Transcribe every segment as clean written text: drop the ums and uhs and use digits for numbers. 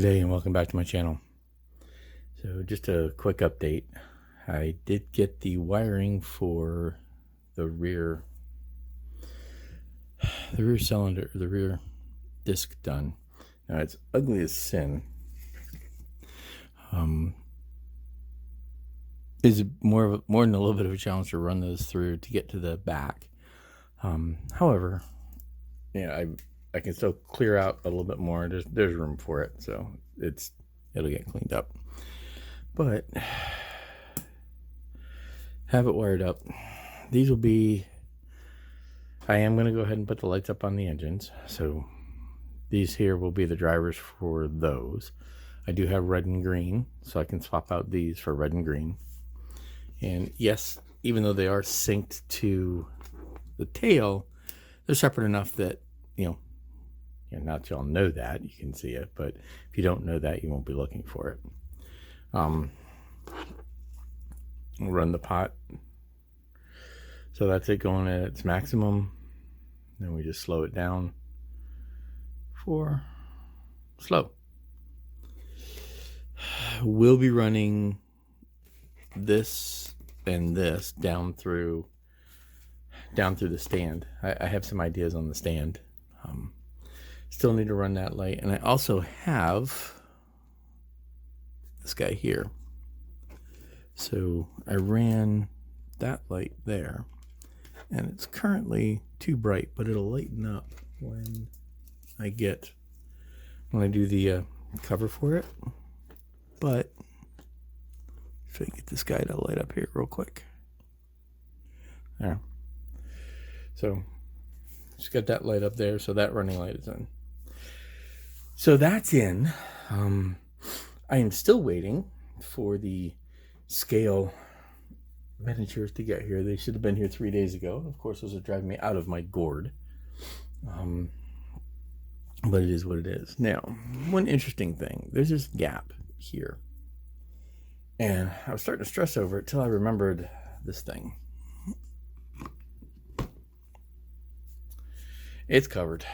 Good day and welcome back to my channel. So just a quick update. I did get the wiring for the rear cylinder, the rear disc done. Now it's ugly as sin. It's more than a little bit of a challenge to run those through to get to the back. However, yeah, I can still clear out a little bit more. There's room for it, so it'll get cleaned up. But have it wired up. These will be. I am going to go ahead and put the lights up on the engines, so these here will be the drivers for those. I do have red and green, so I can swap out these for red and green. And yes, even though they are synced to the tail, they're separate enough that, not y'all know that, you can see it, but if you don't know that, you won't be looking for it. We'll run the pot. So that's it going at its maximum. Then we just slow it down for slow. We'll be running this and this down through the stand. I have some ideas on the stand. Still need to run that light, and I also have this guy here. So I ran that light there, and it's currently too bright, but it'll lighten up when I do the cover for it. But if I get this guy to light up here real quick. There. So just got that light up there, so that running light is in. So that's in. I am still waiting for the scale miniatures to get here. They should have been here 3 days ago. Of course, those are driving me out of my gourd. But it is what it is. Now, one interesting thing. There's this gap here. And I was starting to stress over it till I remembered this thing. It's covered.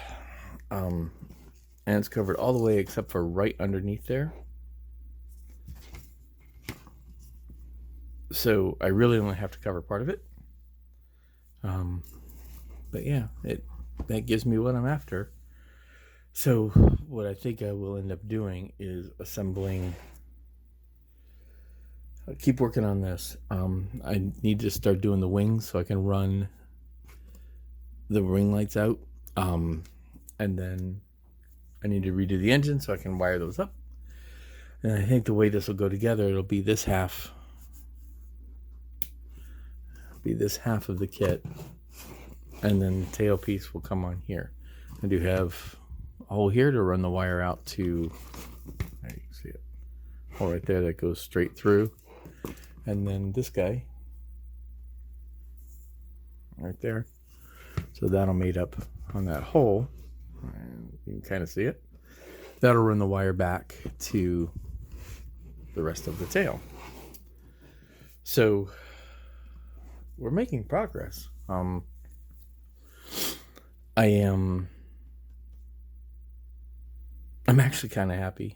And it's covered all the way except for right underneath there. So I really only have to cover part of it. But yeah, that gives me what I'm after. So what I think I will end up doing is assembling. I'll keep working on this. I need to start doing the wings so I can run the ring lights out. And then I need to redo the engine so I can wire those up. And I think the way this will go together, it'll be this half. This half of the kit, and then the tail piece will come on here. I do have a hole here to run the wire out to. There you can see it. Hole right there that goes straight through, and then this guy right there. So that'll meet up on that hole, and you can kind of see it. That'll run the wire back to the rest of the tail. So we're making progress. I'm actually kind of happy.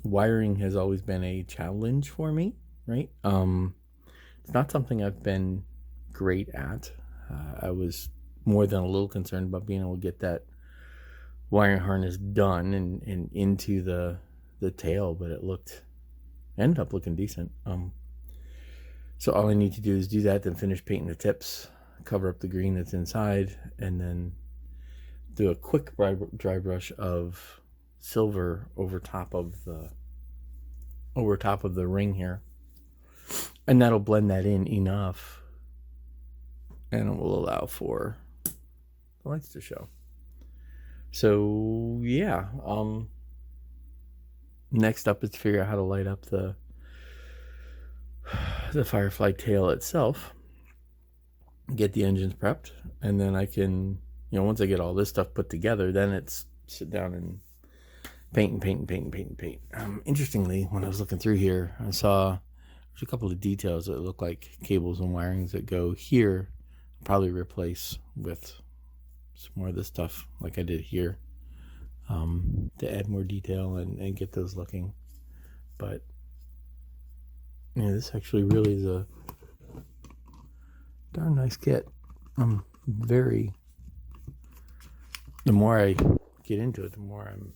Wiring has always been a challenge for me, right? It's not something I've been great at. I was more than a little concerned about being able to get that wiring harness done and into the tail, but it ended up looking decent. So all I need to do is do that, then finish painting the tips, cover up the green that's inside, and then do a quick dry brush of silver over top of the ring here. And that'll blend that in enough, and it will allow for the lights to show. So yeah, next up is to figure out how to light up the Firefly tail itself, get the engines prepped, and then I can, once I get all this stuff put together, then it's sit down and paint. Interestingly, when I was looking through here, I saw there's a couple of details that look like cables and wirings that go here. I'll probably replace with some more of this stuff like I did here. to add more detail and get those looking. But yeah, this actually really is a darn nice kit. I'm very, the more I get into it, the more I'm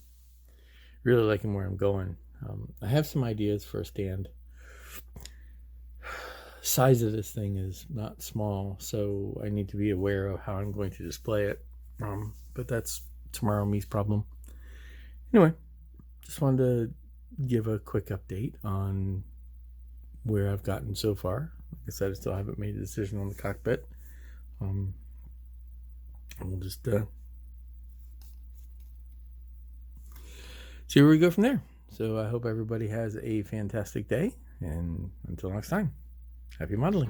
really liking where I'm going. I have some ideas for a stand. Size of this thing is not small, so I need to be aware of how I'm going to display it. But that's tomorrow me's problem. Anyway, just wanted to give a quick update on where I've gotten so far. Like I said, I still haven't made a decision on the cockpit. We'll just see where we go from there. So I hope everybody has a fantastic day, and until next time, happy modeling.